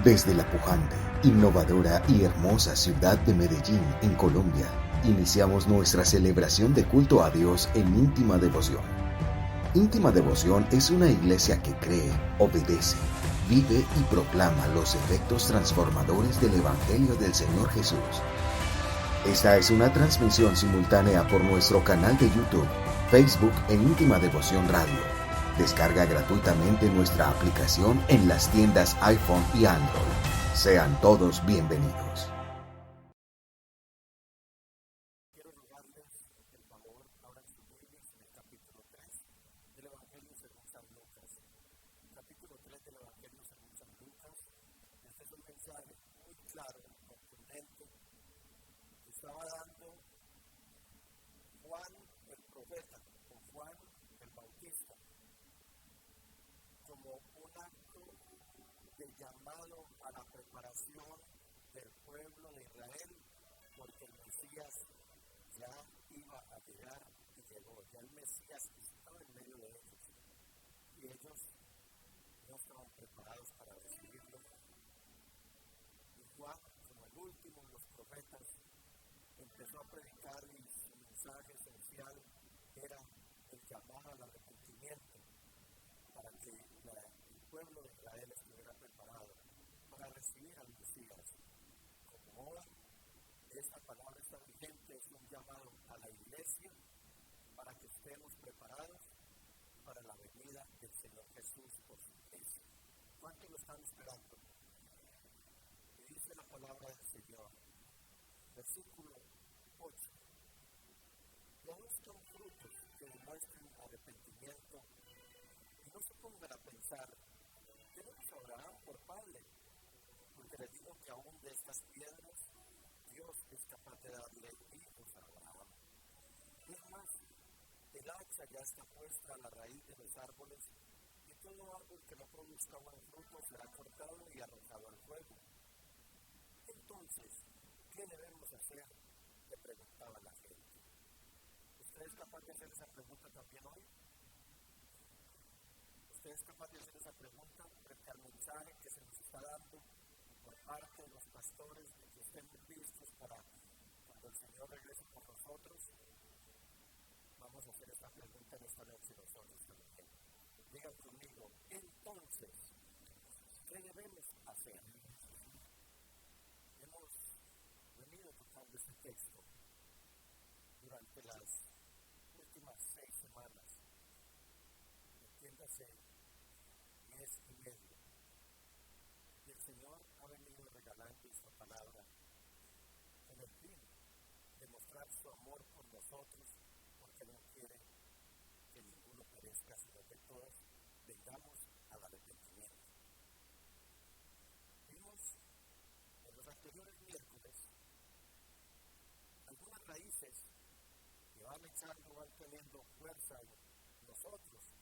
Desde la pujante, innovadora y hermosa ciudad de Medellín, en Colombia, iniciamos nuestra celebración de culto a Dios en íntima devoción. Íntima Devoción es una iglesia que cree, obedece, vive y proclama los efectos transformadores del Evangelio del Señor Jesús. Esta es una transmisión simultánea por nuestro canal de YouTube, Facebook e Íntima Devoción Radio. Descarga gratuitamente nuestra aplicación en las tiendas iPhone y Android. Sean todos bienvenidos. Quiero rogarles el favor, abran sus Biblias en el capítulo 3 del Evangelio según San Lucas. Capítulo 3 del Evangelio según San Lucas. Este es un mensaje muy claro, contundente, que estaba dando Juan el profeta, o Juan el Bautista, como un acto de llamado a la preparación del pueblo de Israel, porque el Mesías ya iba a llegar y llegó. Ya el Mesías estaba en medio de ellos y ellos no estaban preparados para recibirlo. Y Juan, como el último de los profetas, empezó a predicar y su mensaje esencial era el llamado al arrepentimiento para que el pueblo de Israel estuviera preparado para recibir al Mesías. Como hoy esta palabra está vigente, es un llamado a la iglesia para que estemos preparados para la venida del Señor Jesús por su iglesia. ¿Cuántos lo están esperando? Y dice la palabra del Señor, versículo 8. Produzcan frutos que demuestren arrepentimiento y no se pongan a pensar, tenemos a Abraham por padre, porque les digo que aún de estas piedras Dios es capaz de darle hijos a Abraham. Es más, el hacha ya está puesta a la raíz de los árboles y todo árbol que no produzca buen fruto será cortado y arrojado al fuego. Entonces, ¿qué debemos hacer?, le preguntaba la gente. ¿Usted es capaz de hacer esa pregunta también hoy? ¿Usted es capaz de hacer esa pregunta frente al mensaje que se nos está dando por parte de los pastores, de que estemos listos para cuando el Señor regrese por nosotros? Vamos a hacer esta pregunta en esta noche nosotros también. Digan conmigo, entonces, ¿qué debemos hacer? Hemos venido tocando este texto durante las últimas 6 semanas, entiéndase, mes y medio. Y el Señor ha venido regalando esta palabra con el fin de mostrar su amor por nosotros, porque no quiere que ninguno perezca, sino que todos vengamos al arrepentimiento. Vimos en los anteriores miércoles algunas raíces que van echando, van teniendo fuerza en nosotros,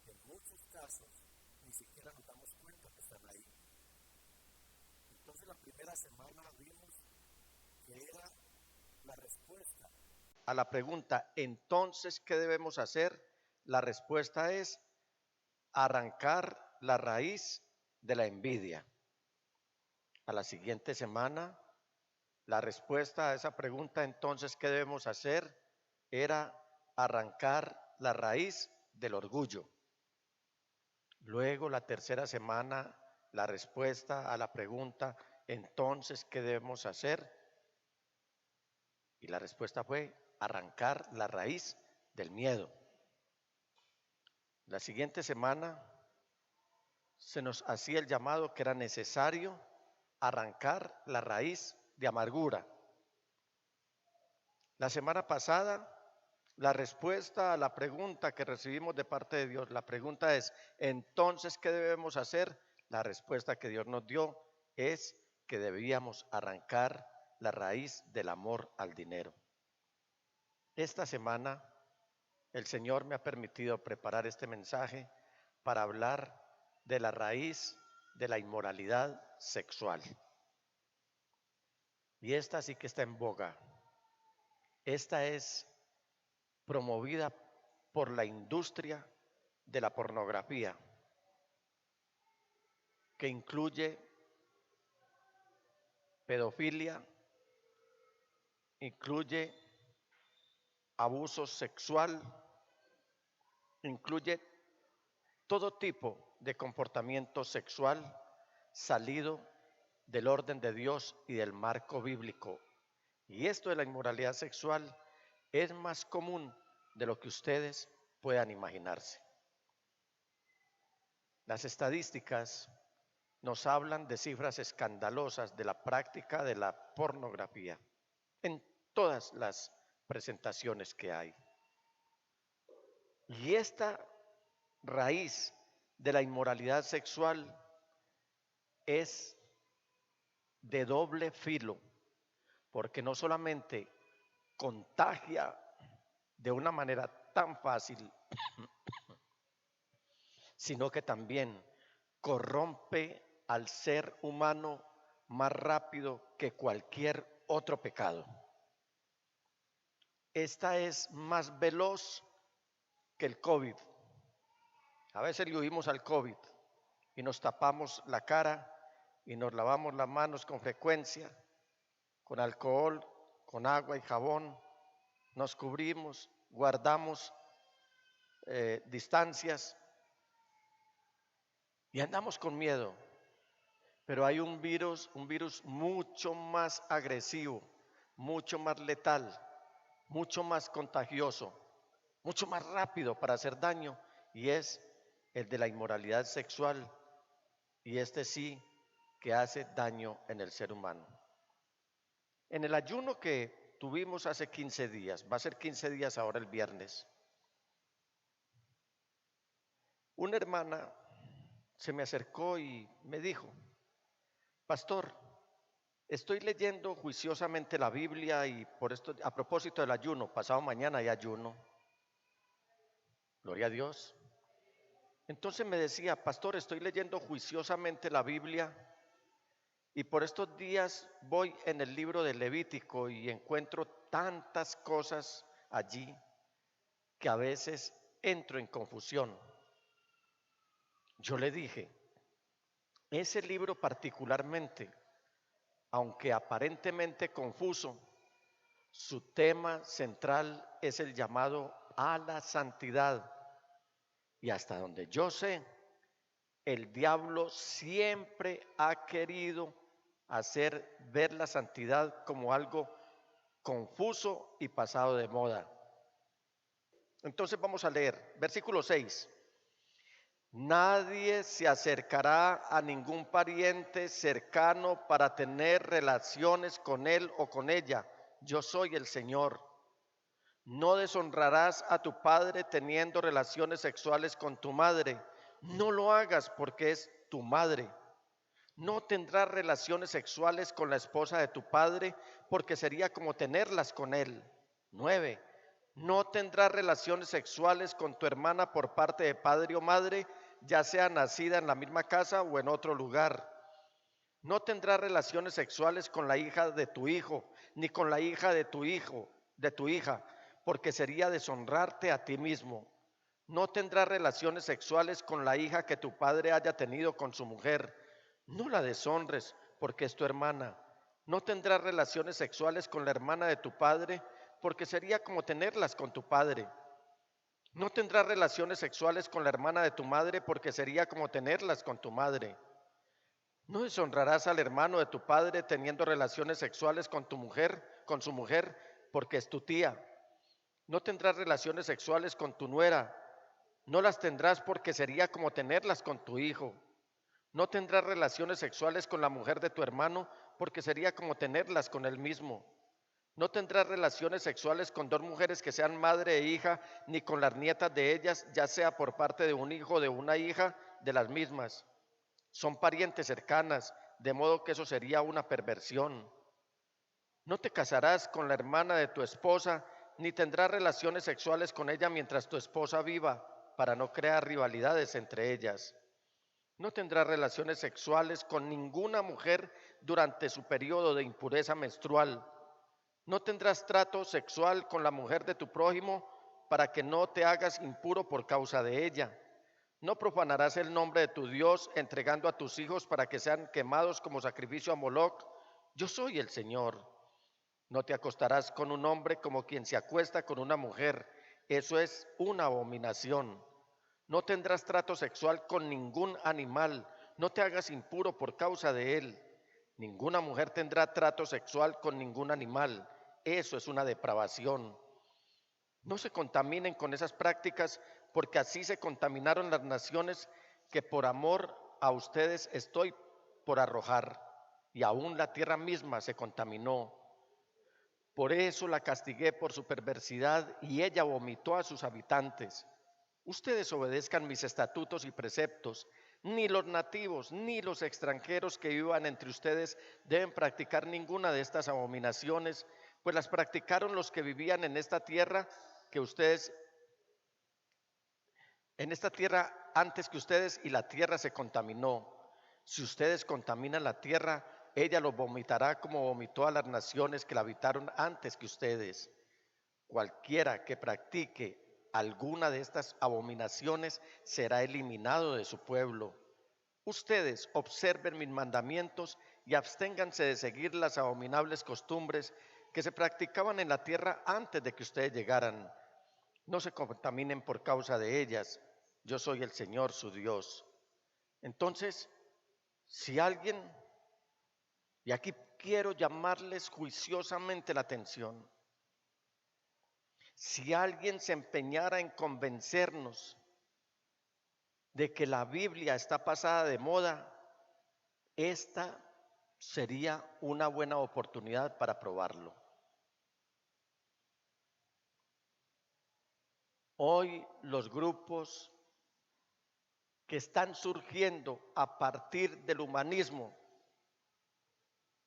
que en muchos casos ni siquiera nos damos cuenta que están ahí. Entonces la primera semana vimos que era la respuesta a la pregunta, entonces, ¿qué debemos hacer? La respuesta es arrancar la raíz de la envidia. A la siguiente semana, la respuesta a esa pregunta, entonces, ¿qué debemos hacer? Era arrancar la raíz del orgullo. Luego, la tercera semana, la respuesta a la pregunta, entonces, ¿qué debemos hacer? Y la respuesta fue arrancar la raíz del miedo. La siguiente semana se nos hacía el llamado que era necesario arrancar la raíz de amargura. La semana pasada, la respuesta a la pregunta que recibimos de parte de Dios, la pregunta es, entonces, ¿qué debemos hacer? La respuesta que Dios nos dio es que debíamos arrancar la raíz del amor al dinero. Esta semana, el Señor me ha permitido preparar este mensaje para hablar de la raíz de la inmoralidad sexual. Y esta sí que está en boga. Esta es promovida por la industria de la pornografía, que incluye Pedofilia incluye abuso sexual, incluye todo tipo de comportamiento sexual salido del orden de Dios y del marco bíblico. Y esto de la inmoralidad sexual es más común de lo que ustedes puedan imaginarse. Las estadísticas nos hablan de cifras escandalosas de la práctica de la pornografía en todas las presentaciones que hay. Y esta raíz de la inmoralidad sexual es de doble filo, porque no solamente contagia de una manera tan fácil, sino que también corrompe al ser humano más rápido que cualquier otro pecado. Esta es más veloz que el COVID. A veces le huimos al COVID y nos tapamos la cara y nos lavamos las manos con frecuencia, con alcohol, con agua y jabón, nos cubrimos, guardamos distancias y andamos con miedo. Pero hay un virus mucho más agresivo, mucho más letal, mucho más contagioso, mucho más rápido para hacer daño, y es el de la inmoralidad sexual, y este sí que hace daño en el ser humano. En el ayuno que tuvimos hace 15 días, va a ser 15 días ahora el viernes, una hermana se me acercó y me dijo: pastor, estoy leyendo juiciosamente la Biblia y por esto, a propósito del ayuno, pasado mañana hay ayuno, gloria a Dios. Entonces me decía: pastor, estoy leyendo juiciosamente la Biblia y por estos días voy en el libro de Levítico y encuentro tantas cosas allí que a veces entro en confusión. Yo le dije: ese libro particularmente, aunque aparentemente confuso, su tema central es el llamado a la santidad. Y hasta donde yo sé, el diablo siempre ha querido hacer ver la santidad como algo confuso y pasado de moda. Entonces vamos a leer, versículo 6. Nadie se acercará a ningún pariente cercano para tener relaciones con él o con ella. Yo soy el Señor. No deshonrarás a tu padre teniendo relaciones sexuales con tu madre. No lo hagas porque es tu madre. No tendrás relaciones sexuales con la esposa de tu padre porque sería como tenerlas con él. 9. No tendrás relaciones sexuales con tu hermana por parte de padre o madre, ya sea nacida en la misma casa o en otro lugar. No tendrás relaciones sexuales con la hija de tu hijo, ni con la hija de tu hijo, de tu hija, porque sería deshonrarte a ti mismo. No tendrás relaciones sexuales con la hija que tu padre haya tenido con su mujer. No la deshonres, porque es tu hermana. No tendrás relaciones sexuales con la hermana de tu padre, porque sería como tenerlas con tu padre. No tendrás relaciones sexuales con la hermana de tu madre, porque sería como tenerlas con tu madre. No deshonrarás al hermano de tu padre teniendo relaciones sexuales con su mujer, porque es tu tía. No tendrás relaciones sexuales con tu nuera. No las tendrás porque sería como tenerlas con tu hijo. No tendrás relaciones sexuales con la mujer de tu hermano, porque sería como tenerlas con él mismo. No tendrás relaciones sexuales con dos mujeres que sean madre e hija, ni con las nietas de ellas, ya sea por parte de un hijo o de una hija de las mismas. Son parientes cercanas, de modo que eso sería una perversión. No te casarás con la hermana de tu esposa, ni tendrás relaciones sexuales con ella mientras tu esposa viva, para no crear rivalidades entre ellas. No tendrás relaciones sexuales con ninguna mujer durante su periodo de impureza menstrual. No tendrás trato sexual con la mujer de tu prójimo para que no te hagas impuro por causa de ella. No profanarás el nombre de tu Dios entregando a tus hijos para que sean quemados como sacrificio a Moloc. Yo soy el Señor. No te acostarás con un hombre como quien se acuesta con una mujer. Eso es una abominación. No tendrás trato sexual con ningún animal. No te hagas impuro por causa de él. Ninguna mujer tendrá trato sexual con ningún animal. Eso es una depravación. No se contaminen con esas prácticas, porque así se contaminaron las naciones que por amor a ustedes estoy por arrojar. Y aún la tierra misma se contaminó. Por eso la castigué por su perversidad y ella vomitó a sus habitantes. Ustedes obedezcan mis estatutos y preceptos. Ni los nativos ni los extranjeros que vivan entre ustedes deben practicar ninguna de estas abominaciones, pues las practicaron los que vivían en esta tierra antes que ustedes, y la tierra se contaminó. Si ustedes contaminan la tierra, ella los vomitará como vomitó a las naciones que la habitaron antes que ustedes. Cualquiera que practique alguna de estas abominaciones será eliminado de su pueblo. Ustedes observen mis mandamientos y absténganse de seguir las abominables costumbres que se practicaban en la tierra antes de que ustedes llegaran. No se contaminen por causa de ellas. Yo soy el Señor su Dios. Entonces, si alguien, y aquí quiero llamarles juiciosamente la atención, si alguien se empeñara en convencernos de que la Biblia está pasada de moda, esta sería una buena oportunidad para probarlo. Hoy los grupos que están surgiendo a partir del humanismo,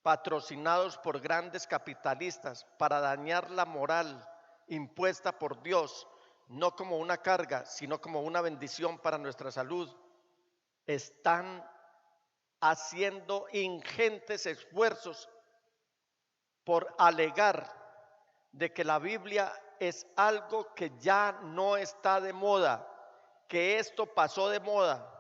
patrocinados por grandes capitalistas para dañar la moral impuesta por Dios, no como una carga, sino como una bendición para nuestra salud, están haciendo ingentes esfuerzos por alegar de que la Biblia es algo que ya no está de moda, que esto pasó de moda.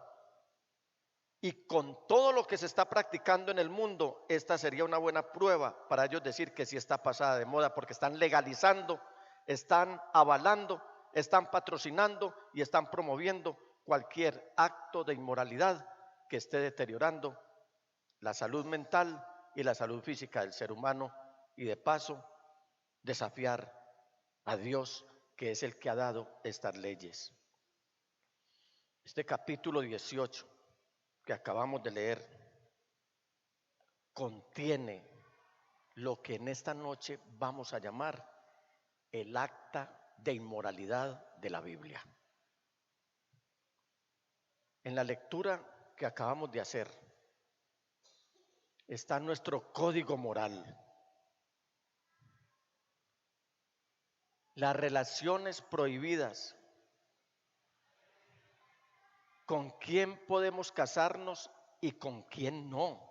Y con todo lo que se está practicando en el mundo, esta sería una buena prueba para ellos decir que sí está pasada de moda, porque están legalizando, están avalando, están patrocinando y están promoviendo cualquier acto de inmoralidad que esté deteriorando la salud mental y la salud física del ser humano, y de paso desafiar a Dios, que es el que ha dado estas leyes. Este capítulo 18 que acabamos de leer contiene lo que en esta noche vamos a llamar el acta de inmoralidad de la Biblia. En la lectura que acabamos de hacer está nuestro código moral. Las relaciones prohibidas. ¿Con quién podemos casarnos y con quién no?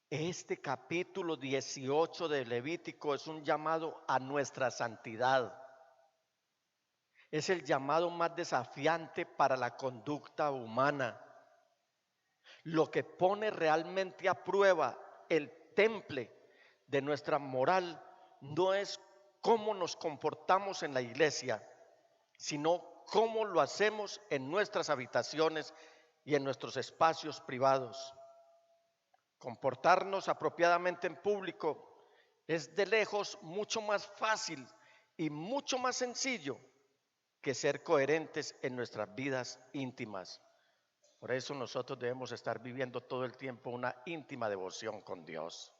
Este capítulo 18 de Levítico es un llamado a nuestra santidad. Es el llamado más desafiante para la conducta humana. Lo que pone realmente a prueba el temple de nuestra moral no es cómo nos comportamos en la iglesia, sino cómo lo hacemos en nuestras habitaciones y en nuestros espacios privados. Comportarnos apropiadamente en público es de lejos mucho más fácil y mucho más sencillo que ser coherentes en nuestras vidas íntimas. Por eso nosotros debemos estar viviendo todo el tiempo una íntima devoción con Dios,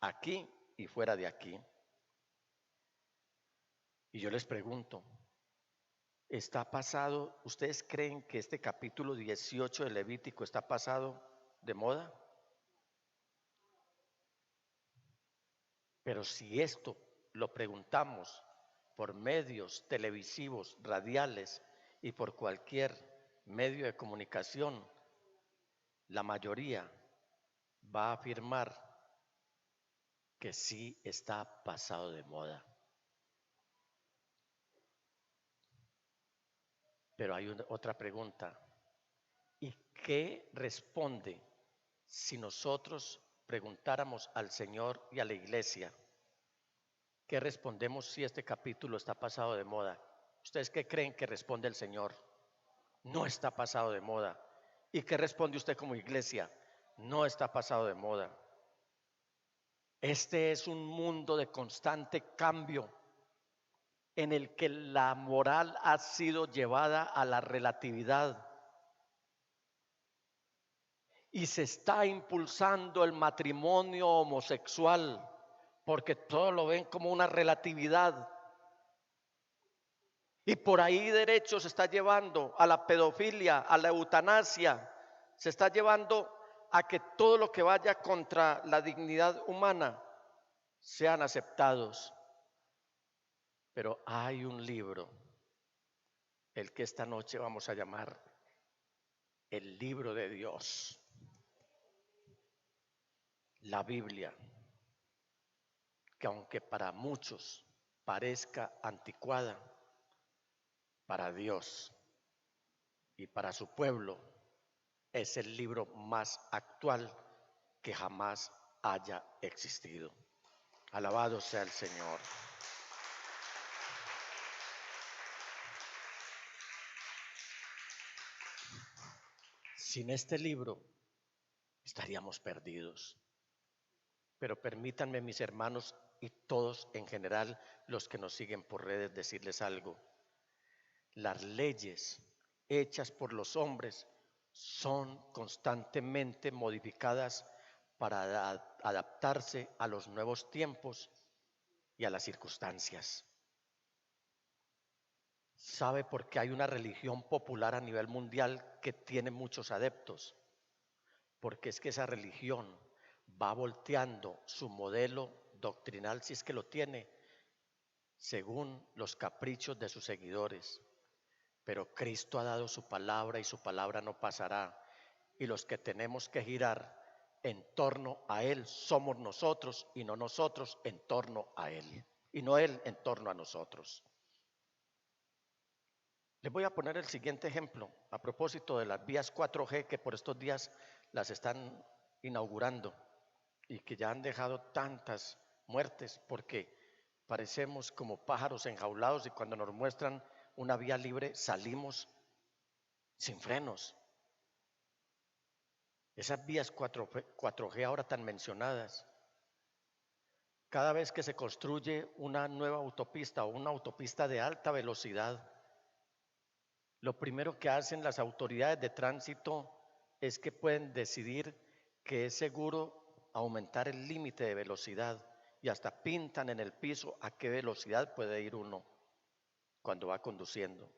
aquí y fuera de aquí. Y yo les pregunto, ¿está pasado? ¿Ustedes creen que este capítulo 18 de Levítico está pasado de moda? Pero si esto lo preguntamos por medios televisivos, radiales y por cualquier medio de comunicación, la mayoría va a afirmar que sí está pasado de moda. Pero hay otra pregunta. ¿Y qué responde si nosotros preguntáramos al Señor y a la iglesia, ¿qué respondemos si este capítulo está pasado de moda? ¿Ustedes qué creen que responde el Señor? No está pasado de moda. ¿Y qué responde usted como iglesia? No está pasado de moda. Este es un mundo de constante cambio en el que la moral ha sido llevada a la relatividad y se está impulsando el matrimonio homosexual porque todos lo ven como una relatividad. Y por ahí derecho se está llevando a la pedofilia, a la eutanasia, se está llevando a que todo lo que vaya contra la dignidad humana sean aceptados. Pero hay un libro, el que esta noche vamos a llamar el libro de Dios, la Biblia, que aunque para muchos parezca anticuada, para Dios y para su pueblo es el libro más actual que jamás haya existido. Alabado sea el Señor. Sin este libro estaríamos perdidos. Pero permítanme, mis hermanos y todos en general, los que nos siguen por redes, decirles algo. Las leyes hechas por los hombres son constantemente modificadas para adaptarse a los nuevos tiempos y a las circunstancias. ¿Sabe por qué hay una religión popular a nivel mundial que tiene muchos adeptos? Porque es que esa religión va volteando su modelo doctrinal, si es que lo tiene, según los caprichos de sus seguidores. Pero Cristo ha dado su palabra y su palabra no pasará. Y los que tenemos que girar en torno a Él somos nosotros y no nosotros en torno a Él. Y no Él en torno a nosotros. Les voy a poner el siguiente ejemplo a propósito de las vías 4G que por estos días las están inaugurando y que ya han dejado tantas muertes porque parecemos como pájaros enjaulados y cuando nos muestran una vía libre salimos sin frenos. Esas vías 4G ahora tan mencionadas, cada vez que se construye una nueva autopista o una autopista de alta velocidad, lo primero que hacen las autoridades de tránsito es que pueden decidir que es seguro aumentar el límite de velocidad y hasta pintan en el piso a qué velocidad puede ir uno cuando va conduciendo.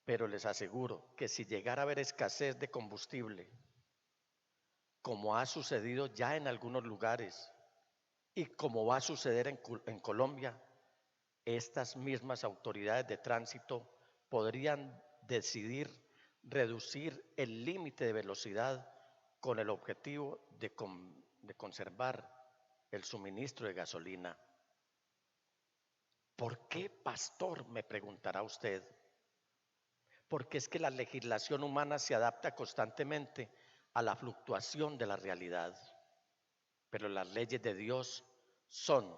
Pero les aseguro que si llegara a haber escasez de combustible, como ha sucedido ya en algunos lugares y como va a suceder en Colombia, estas mismas autoridades de tránsito podrían decidir reducir el límite de velocidad con el objetivo de conservar el suministro de gasolina. ¿Por qué, pastor?, me preguntará usted. Porque es que la legislación humana se adapta constantemente a la fluctuación de la realidad. Pero las leyes de Dios son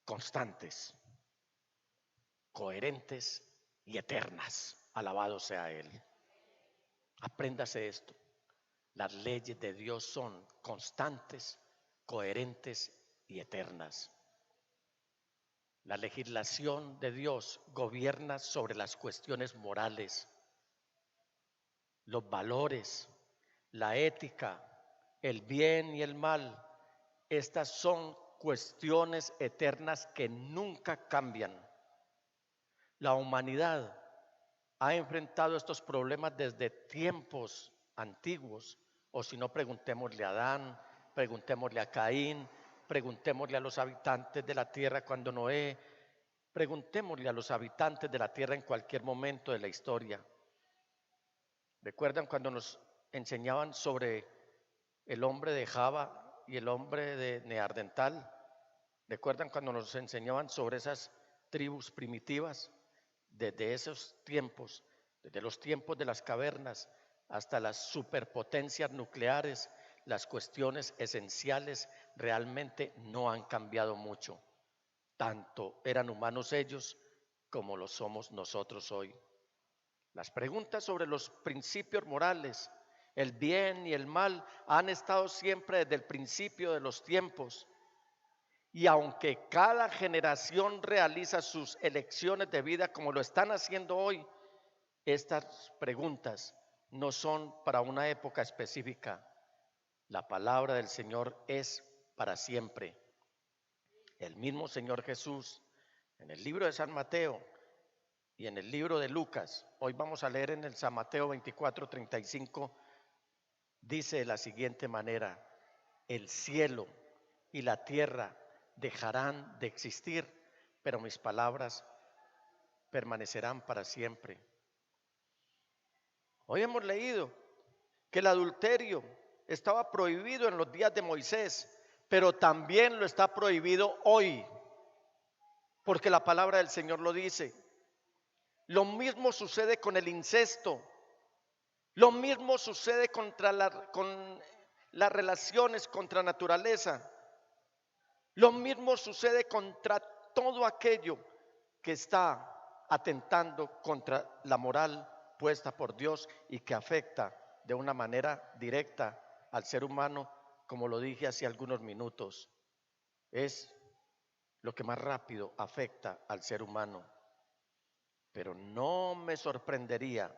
constantes, coherentes y eternas. Alabado sea Él. Apréndase esto. Las leyes de Dios son constantes, coherentes y eternas. La legislación de Dios gobierna sobre las cuestiones morales, los valores, la ética, el bien y el mal. Estas son cuestiones eternas que nunca cambian. La humanidad ha enfrentado estos problemas desde tiempos antiguos, o si no, preguntémosle a Adán, preguntémosle a Caín, preguntémosle a los habitantes de la tierra cuando Noé, preguntémosle a los habitantes de la tierra en cualquier momento de la historia. ¿Recuerdan cuando nos enseñaban sobre el hombre de Java y el hombre de Neandertal? ¿Recuerdan cuando nos enseñaban sobre esas tribus primitivas? Desde esos tiempos, desde los tiempos de las cavernas, hasta las superpotencias nucleares, las cuestiones esenciales realmente no han cambiado mucho. Tanto eran humanos ellos como lo somos nosotros hoy. Las preguntas sobre los principios morales, el bien y el mal, han estado siempre desde el principio de los tiempos. Y aunque cada generación realiza sus elecciones de vida como lo están haciendo hoy, estas preguntas no son para una época específica. La palabra del Señor es para siempre. El mismo Señor Jesús, en el libro de San Mateo y en el libro de Lucas, hoy vamos a leer en el San Mateo 24:35, dice de la siguiente manera: el cielo y la tierra dejarán de existir, pero mis palabras permanecerán para siempre. Hoy hemos leído que el adulterio estaba prohibido en los días de Moisés, pero también lo está prohibido hoy, porque la palabra del Señor lo dice. Lo mismo sucede con el incesto, lo mismo sucede con las relaciones contra naturaleza, lo mismo sucede contra todo aquello que está atentando contra la moral puesta por Dios y que afecta de una manera directa al ser humano, como lo dije hace algunos minutos. Es lo que más rápido afecta al ser humano. Pero no me sorprendería,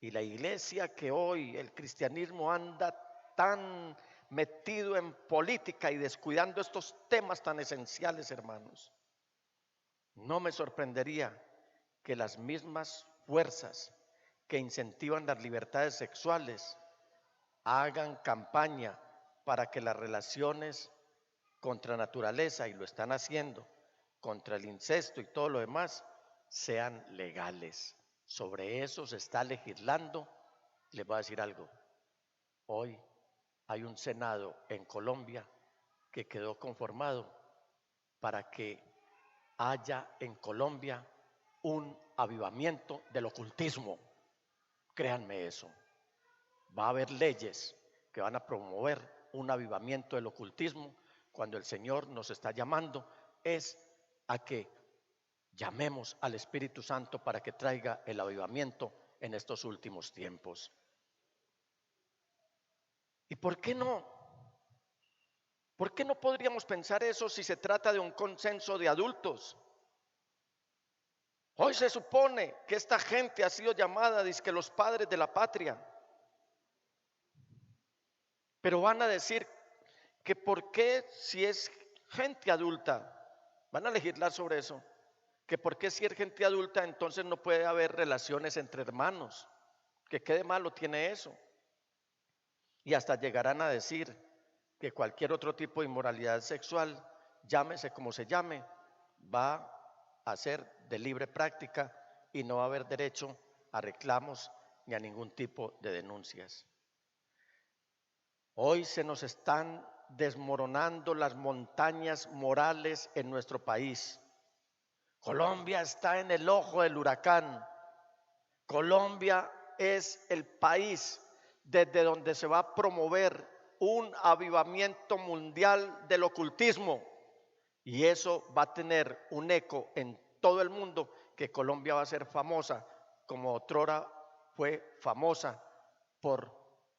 y la iglesia que hoy, el cristianismo, anda tan metido en política y descuidando estos temas tan esenciales, hermanos, no me sorprendería que las mismas fuerzas que incentivan las libertades sexuales hagan campaña para que las relaciones contra naturaleza, y lo están haciendo, contra el incesto y todo lo demás, sean legales. Sobre eso se está legislando. Les voy a decir algo: hoy hay un Senado en Colombia que quedó conformado para que haya en Colombia un avivamiento del ocultismo. Créanme eso. Va a haber leyes que van a promover un avivamiento del ocultismo. Cuando el Señor nos está llamando es a que llamemos al Espíritu Santo para que traiga el avivamiento en estos últimos tiempos. ¿Y por qué no? ¿Por qué no podríamos pensar eso si se trata de un consenso de adultos? Hoy se supone que esta gente ha sido llamada dizque los padres de la patria, pero van a decir que por qué, si es gente adulta, van a legislar sobre eso, que por qué si es gente adulta entonces no puede haber relaciones entre hermanos, que qué de malo tiene eso. Y hasta llegarán a decir que cualquier otro tipo de inmoralidad sexual, llámese como se llame, va a ser de libre práctica y no va a haber derecho a reclamos ni a ningún tipo de denuncias. Hoy se nos están desmoronando las montañas morales en nuestro país. Colombia está en el ojo del huracán. Colombia es el país desde donde se va a promover un avivamiento mundial del ocultismo, y eso va a tener un eco en todo el mundo, que Colombia va a ser famosa como otrora fue famosa por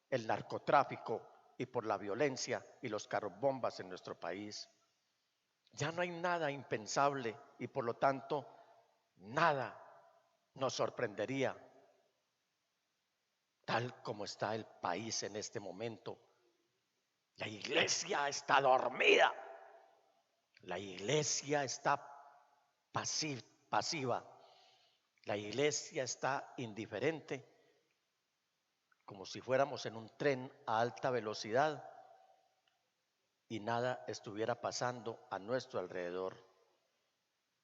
el narcotráfico y por la violencia y los carros bombas en nuestro país. Ya no hay nada impensable y por lo tanto nada nos sorprendería. Tal como está el país en este momento, la iglesia está dormida, la iglesia está pasiva, la iglesia está indiferente, como si fuéramos en un tren a alta velocidad y nada estuviera pasando a nuestro alrededor.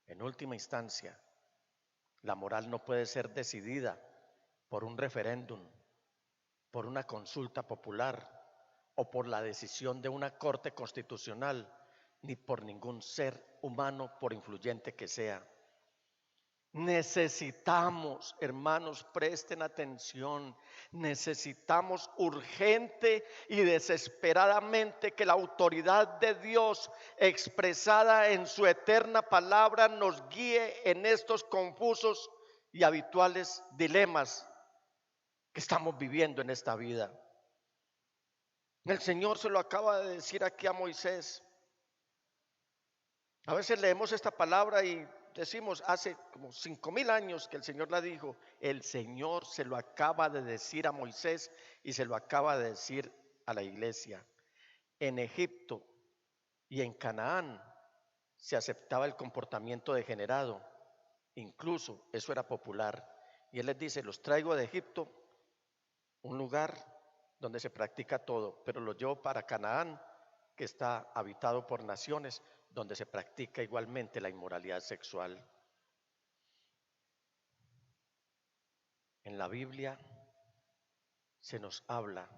En última instancia, la moral no puede ser decidida por un referéndum, por una consulta popular o por la decisión de una corte constitucional, ni por ningún ser humano, por influyente que sea. Necesitamos, hermanos, presten atención, necesitamos urgente y desesperadamente que la autoridad de Dios expresada en su eterna palabra nos guíe en estos confusos y habituales dilemas que estamos viviendo en esta vida. El Señor se lo acaba de decir aquí a Moisés. A veces leemos esta palabra y decimos, hace como 5,000 años que el Señor la dijo. El Señor se lo acaba de decir a Moisés y se lo acaba de decir a la iglesia. En Egipto y en Canaán se aceptaba el comportamiento degenerado. Incluso eso era popular. Y Él les dice, los traigo de Egipto, un lugar donde se practica todo, pero los llevo para Canaán, que está habitado por naciones, donde se practica igualmente la inmoralidad sexual. En la Biblia se nos habla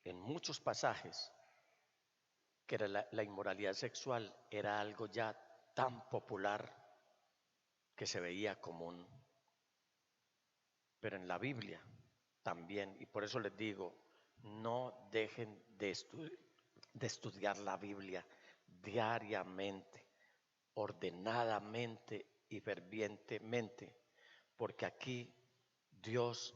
en muchos pasajes que la inmoralidad sexual era algo ya tan popular que se veía común. Pero en la Biblia también, y por eso les digo, no dejen de estudiar la Biblia diariamente, ordenadamente y fervientemente, porque aquí Dios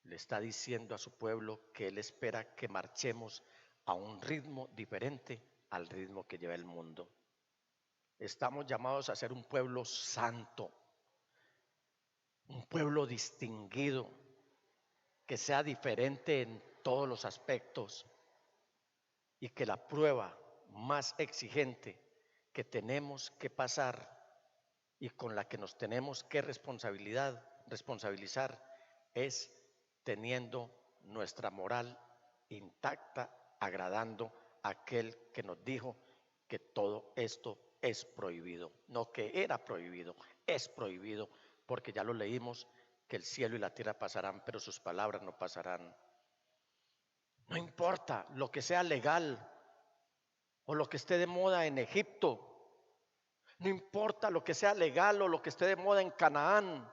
le está diciendo a su pueblo que Él espera que marchemos a un ritmo diferente al ritmo que lleva el mundo. Estamos llamados a ser un pueblo santo, un pueblo distinguido, que sea diferente en todos los aspectos, y que la prueba más exigente que tenemos que pasar y con la que nos tenemos que responsabilizar es teniendo nuestra moral intacta, agradando a aquel que nos dijo que todo esto es prohibido. No que era prohibido, es prohibido, porque ya lo leímos, que el cielo y la tierra pasarán, pero sus palabras no pasarán. No importa lo que sea legal o lo que esté de moda en Egipto. No importa lo que sea legal o lo que esté de moda en Canaán.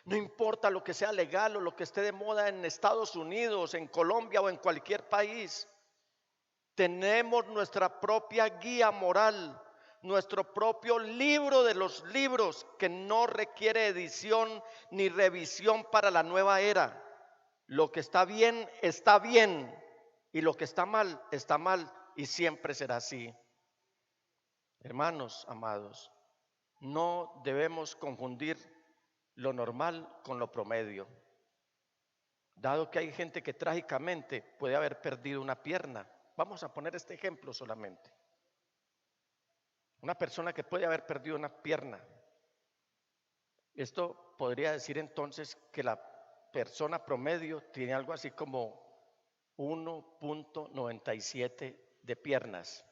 No importa lo que sea legal o lo que esté de moda en Estados Unidos, en Colombia o en cualquier país. Tenemos nuestra propia guía moral, nuestro propio libro de los libros que no requiere edición ni revisión para la nueva era. Lo que está bien y lo que está mal y siempre será así. Hermanos amados, no debemos confundir lo normal con lo promedio. Dado que hay gente que trágicamente puede haber perdido una pierna, vamos a poner este ejemplo solamente. Una persona que puede haber perdido una pierna. Esto podría decir entonces que la persona promedio tiene algo así como 1.97 de piernas.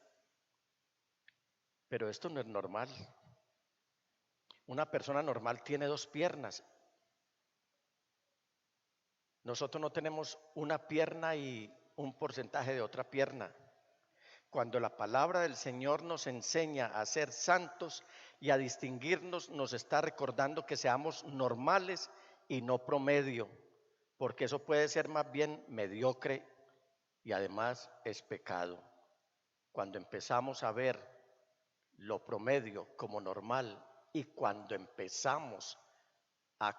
Pero esto no es normal. Una persona normal tiene 2 piernas. Nosotros no tenemos una pierna y un porcentaje de otra pierna. Cuando la palabra del Señor nos enseña a ser santos y a distinguirnos, nos está recordando que seamos normales y no promedio, porque eso puede ser más bien mediocre y además es pecado. Cuando empezamos a ver lo promedio como normal y cuando empezamos a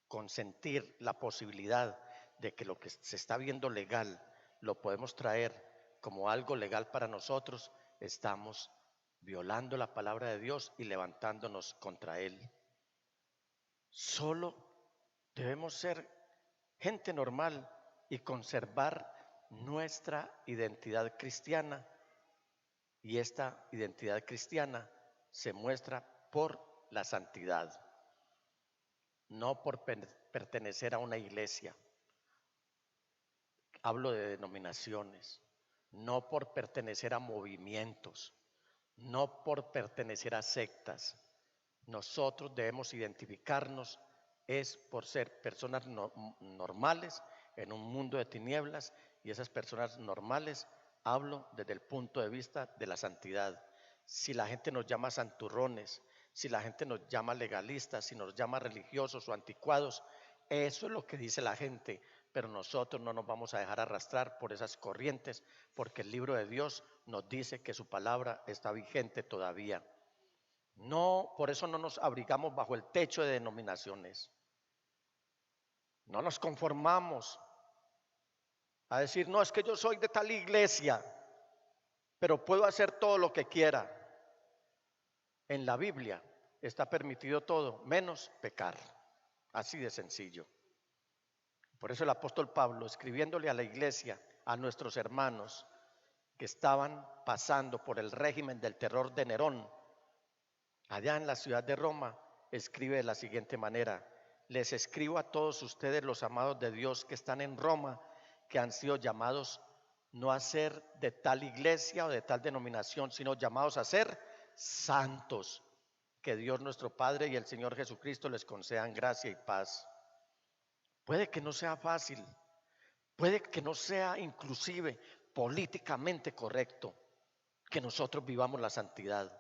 consentir la posibilidad de que lo que se está viendo legal lo podemos traer como algo legal para nosotros, estamos violando la palabra de Dios y levantándonos contra Él. Solo debemos ser gente normal y conservar nuestra identidad cristiana, y esta identidad cristiana se muestra por la santidad, no por pertenecer a una iglesia. Hablo de denominaciones, no por pertenecer a movimientos, no por pertenecer a sectas. Nosotros debemos identificarnos es por ser personas normales en un mundo de tinieblas, y esas personas normales hablo desde el punto de vista de la santidad. Si la gente nos llama santurrones, si la gente nos llama legalistas, si nos llama religiosos o anticuados, eso es lo que dice la gente, pero nosotros no nos vamos a dejar arrastrar por esas corrientes, porque el libro de Dios nos dice que su palabra está vigente todavía. No, por eso no nos abrigamos bajo el techo de denominaciones. No nos conformamos a decir, no, es que yo soy de tal iglesia, pero puedo hacer todo lo que quiera. En la Biblia está permitido todo, menos pecar. Así de sencillo. Por eso el apóstol Pablo, escribiéndole a la iglesia, a nuestros hermanos que estaban pasando por el régimen del terror de Nerón, allá en la ciudad de Roma, escribe de la siguiente manera: les escribo a todos ustedes, los amados de Dios que están en Roma, que han sido llamados no a ser de tal iglesia o de tal denominación, sino llamados a ser santos. Que Dios nuestro Padre y el Señor Jesucristo les concedan gracia y paz. Puede que no sea fácil, puede que no sea inclusive políticamente correcto que nosotros vivamos la santidad.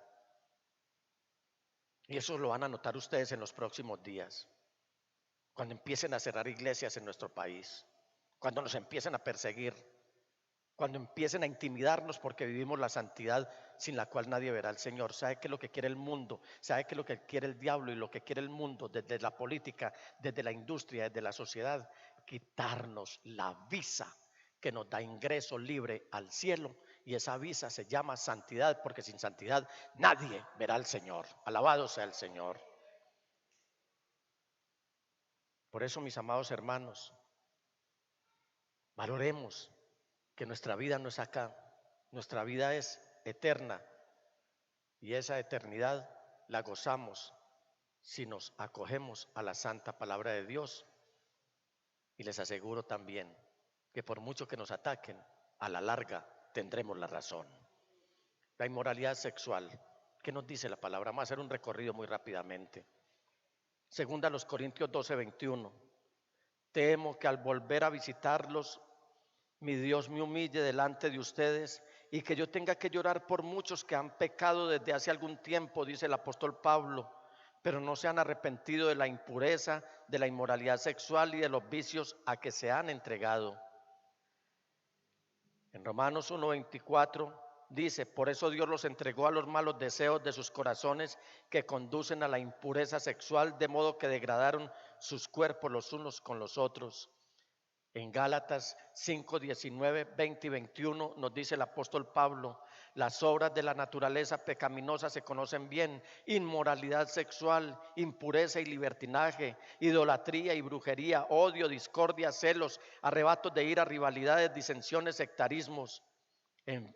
Y eso lo van a notar ustedes en los próximos días, cuando empiecen a cerrar iglesias en nuestro país, cuando nos empiecen a perseguir, cuando empiecen a intimidarnos porque vivimos la santidad sin la cual nadie verá al Señor. ¿Sabe qué es lo que quiere el mundo? ¿Sabe qué es lo que quiere el diablo y lo que quiere el mundo desde la política, desde la industria, desde la sociedad? Quitarnos la visa que nos da ingreso libre al cielo, y esa visa se llama santidad, porque sin santidad nadie verá al Señor. Alabado sea el Señor. Por eso, mis amados hermanos, valoremos que nuestra vida no es acá, nuestra vida es eterna, y esa eternidad la gozamos si nos acogemos a la santa palabra de Dios. Y les aseguro también que por mucho que nos ataquen, a la larga tendremos la razón. La inmoralidad sexual, ¿qué nos dice la palabra? Vamos a hacer un recorrido muy rápidamente. Segunda a los Corintios 12:21. Temo que al volver a visitarlos, mi Dios me humille delante de ustedes y que yo tenga que llorar por muchos que han pecado desde hace algún tiempo, dice el apóstol Pablo, pero no se han arrepentido de la impureza, de la inmoralidad sexual y de los vicios a que se han entregado. En Romanos 1:24 dice, por eso Dios los entregó a los malos deseos de sus corazones que conducen a la impureza sexual, de modo que degradaron sus cuerpos los unos con los otros. En Gálatas 5:19, 20 y 21 nos dice el apóstol Pablo, las obras de la naturaleza pecaminosa se conocen bien: inmoralidad sexual, impureza y libertinaje, idolatría y brujería, odio, discordia, celos, arrebatos de ira, rivalidades, disensiones, sectarismos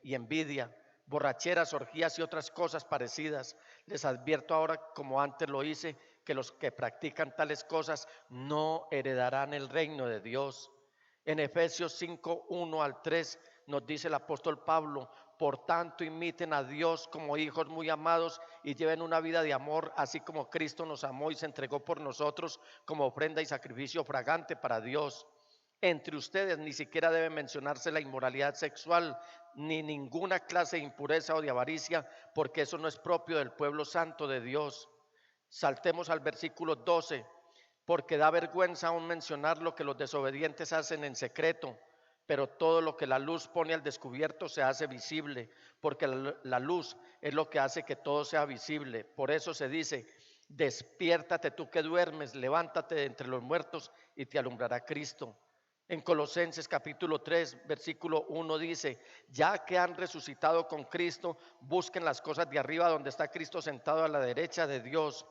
y envidia, borracheras, orgías y otras cosas parecidas. Les advierto ahora, como antes lo hice, que los que practican tales cosas no heredarán el reino de Dios. En Efesios 5:1-3 nos dice el apóstol Pablo, por tanto imiten a Dios como hijos muy amados y lleven una vida de amor, así como Cristo nos amó y se entregó por nosotros como ofrenda y sacrificio fragante para Dios. Entre ustedes ni siquiera debe mencionarse la inmoralidad sexual, ni ninguna clase de impureza o de avaricia, porque eso no es propio del pueblo santo de Dios. Saltemos al versículo 12. Porque da vergüenza aún mencionar lo que los desobedientes hacen en secreto, pero todo lo que la luz pone al descubierto se hace visible, porque la luz es lo que hace que todo sea visible. Por eso se dice, despiértate tú que duermes, levántate de entre los muertos y te alumbrará Cristo. En Colosenses capítulo 3, versículo 1 dice, ya que han resucitado con Cristo, busquen las cosas de arriba donde está Cristo sentado a la derecha de Dios.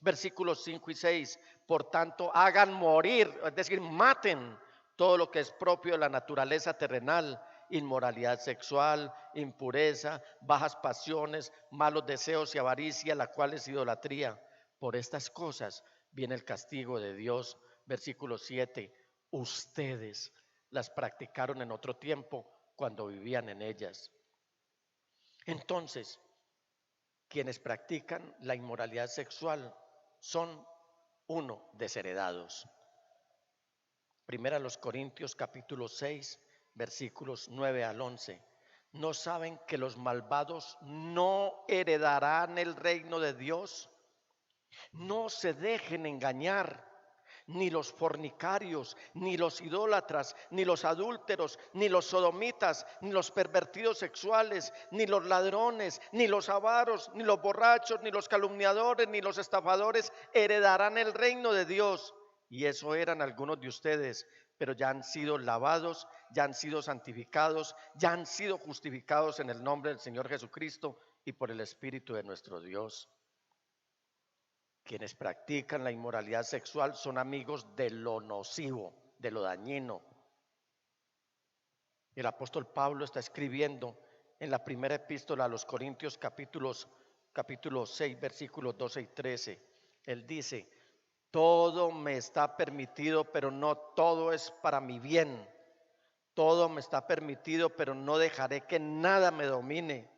Versículos 5 y 6, por tanto hagan morir, es decir, maten todo lo que es propio de la naturaleza terrenal, inmoralidad sexual, impureza, bajas pasiones, malos deseos y avaricia, la cual es idolatría. Por estas cosas viene el castigo de Dios. Versículo 7, ustedes las practicaron en otro tiempo cuando vivían en ellas. Entonces, quienes practican la inmoralidad sexual son desheredados. Primera a los Corintios capítulo 6, versículos 9-11. ¿No saben que los malvados no heredarán el reino de Dios? No se dejen engañar, ni los fornicarios, ni los idólatras, ni los adúlteros, ni los sodomitas, ni los pervertidos sexuales, ni los ladrones, ni los avaros, ni los borrachos, ni los calumniadores, ni los estafadores heredarán el reino de Dios. Y eso eran algunos de ustedes, pero ya han sido lavados, ya han sido santificados, ya han sido justificados en el nombre del Señor Jesucristo y por el Espíritu de nuestro Dios. Quienes practican la inmoralidad sexual son amigos de lo nocivo, de lo dañino. El apóstol Pablo está escribiendo en la primera epístola a los Corintios capítulo 6, versículos 12 y 13. Él dice: todo me está permitido, pero no todo es para mi bien. Todo me está permitido, pero no dejaré que nada me domine.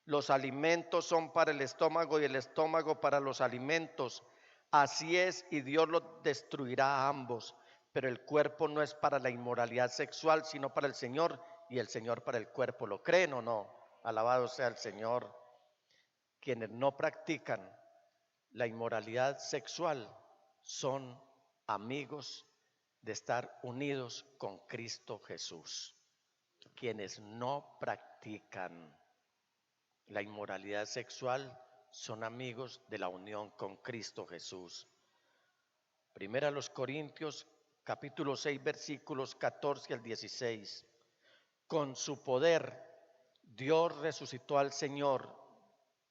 Los alimentos son para el estómago y el estómago para los alimentos. Así es, y Dios los destruirá a ambos. Pero el cuerpo no es para la inmoralidad sexual, sino para el Señor, y el Señor para el cuerpo. ¿Lo creen o no? Alabado sea el Señor. Quienes no practican la inmoralidad sexual son amigos de estar unidos con Cristo Jesús. Quienes no practican la inmoralidad sexual son amigos de la unión con Cristo Jesús. Primera a los Corintios, capítulo 6, versículos 14 al 16. Con su poder, Dios resucitó al Señor.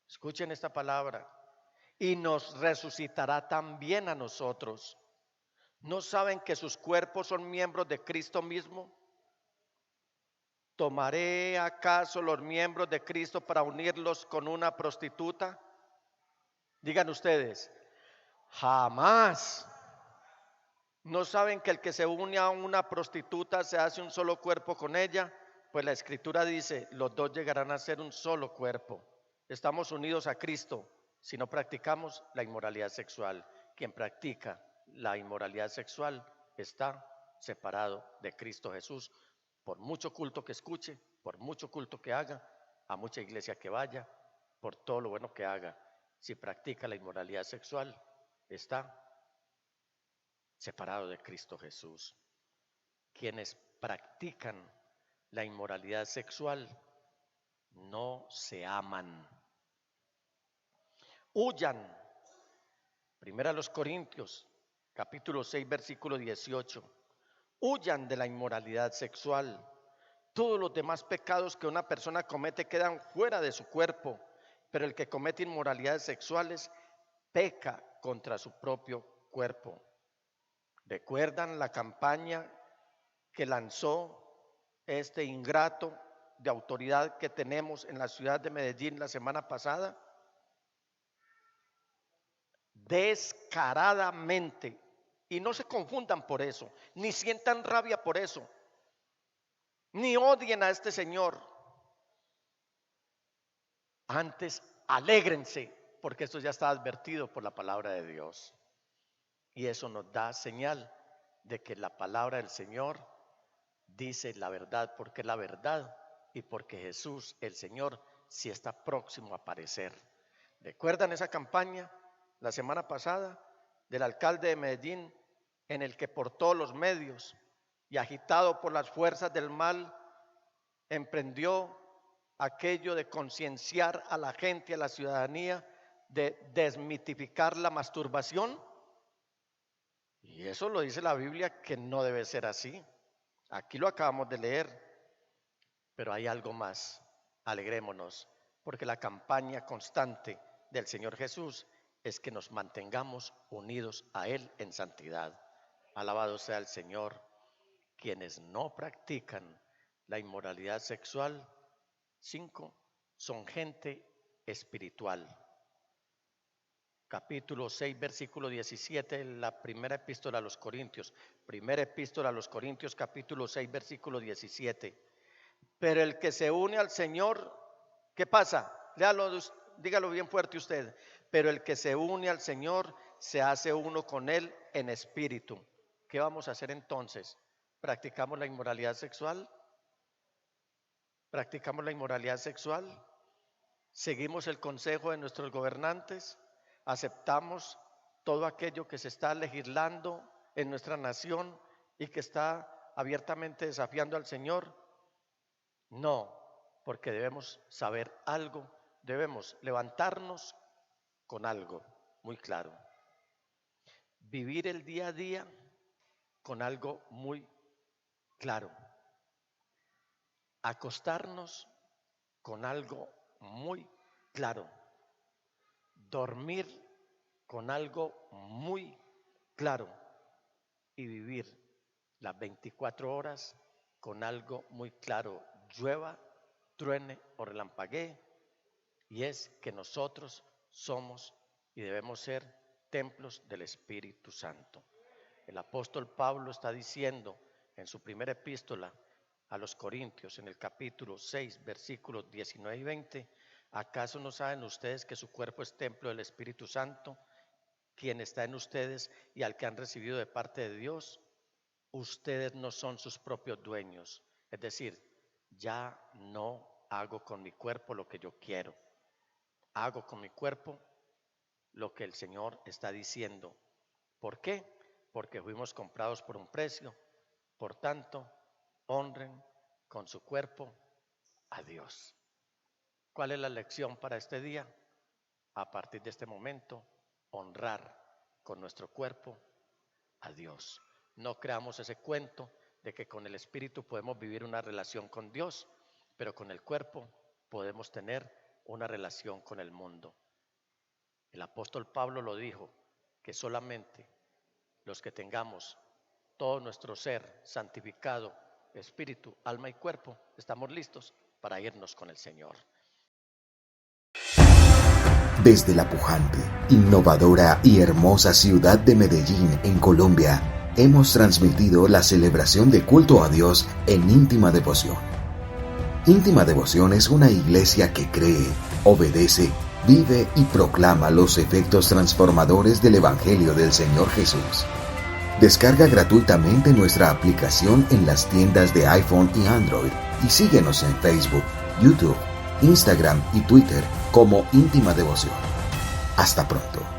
Escuchen esta palabra. Y nos resucitará también a nosotros. ¿No saben que sus cuerpos son miembros de Cristo mismo? ¿Tomaré acaso los miembros de Cristo para unirlos con una prostituta? Digan ustedes, jamás. ¿No saben que el que se une a una prostituta se hace un solo cuerpo con ella? Pues la Escritura dice, los dos llegarán a ser un solo cuerpo. Estamos unidos a Cristo si no practicamos la inmoralidad sexual. Quien practica la inmoralidad sexual está separado de Cristo Jesús. Por mucho culto que escuche, por mucho culto que haga, a mucha iglesia que vaya, por todo lo bueno que haga, si practica la inmoralidad sexual, está separado de Cristo Jesús. Quienes practican la inmoralidad sexual no se aman. Huyan. Primera a los Corintios, capítulo 6, versículo 18. Huyan de la inmoralidad sexual. Todos los demás pecados que una persona comete quedan fuera de su cuerpo, pero el que comete inmoralidades sexuales peca contra su propio cuerpo. ¿Recuerdan la campaña que lanzó este ingrato de autoridad que tenemos en la ciudad de Medellín la semana pasada? Descaradamente. Y no se confundan por eso, ni sientan rabia por eso, ni odien a este señor. Antes, alégrense, porque esto ya está advertido por la palabra de Dios. Y eso nos da señal de que la palabra del Señor dice la verdad, porque es la verdad y porque Jesús, el Señor, sí está próximo a aparecer. ¿Recuerdan esa campaña la semana pasada del alcalde de Medellín, en el que por todos los medios y agitado por las fuerzas del mal emprendió aquello de concienciar a la gente, a la ciudadanía, de desmitificar la masturbación? Y eso lo dice la Biblia, que no debe ser así. Aquí lo acabamos de leer, pero hay algo más. Alegrémonos, porque la campaña constante del Señor Jesús es que nos mantengamos unidos a Él en santidad. Alabado sea el Señor. Quienes no practican la inmoralidad sexual, 5, son gente espiritual. Capítulo 6, versículo 17, la primera epístola a los Corintios. Primera epístola a los Corintios, capítulo 6, versículo 17. Pero el que se une al Señor, ¿qué pasa? Léalo, dígalo bien fuerte usted. Pero el que se une al Señor se hace uno con Él en espíritu. ¿Qué vamos a hacer entonces? ¿Practicamos la inmoralidad sexual? ¿Practicamos la inmoralidad sexual? ¿Seguimos el consejo de nuestros gobernantes? aceptamos todo aquello que se está legislando en nuestra nación y que está abiertamente desafiando al Señor. No, porque debemos saber algo, debemos levantarnos con algo muy claro. Vivir el día a día con algo muy claro. Acostarnos con algo muy claro. Dormir con algo muy claro. Y vivir las 24 horas con algo muy claro. Llueva, truene o relampaguee. Y es que nosotros somos y debemos ser templos del Espíritu Santo. El apóstol Pablo está diciendo en su primera epístola a los Corintios, en el capítulo 6, versículos 19 y 20, ¿acaso no saben ustedes que su cuerpo es templo del Espíritu Santo, quien está en ustedes y al que han recibido de parte de Dios? Ustedes no son sus propios dueños. Es decir, ya no hago con mi cuerpo lo que yo quiero. Hago con mi cuerpo lo que el Señor está diciendo. ¿Por qué? Porque fuimos comprados por un precio. Por tanto, honren con su cuerpo a Dios. ¿Cuál es la lección para este día? A partir de este momento, honrar con nuestro cuerpo a Dios. No creamos ese cuento de que con el Espíritu podemos vivir una relación con Dios, pero con el cuerpo podemos tener una relación con el mundo. El apóstol Pablo lo dijo, que solamente los que tengamos todo nuestro ser santificado, espíritu, alma y cuerpo, estamos listos para irnos con el Señor. Desde la pujante, innovadora y hermosa ciudad de Medellín, en Colombia, hemos transmitido la celebración de culto a Dios en íntima devoción. Íntima Devoción es una iglesia que cree, obedece, vive y proclama los efectos transformadores del Evangelio del Señor Jesús. Descarga gratuitamente nuestra aplicación en las tiendas de iPhone y Android y síguenos en Facebook, YouTube, Instagram y Twitter como Íntima Devoción. Hasta pronto.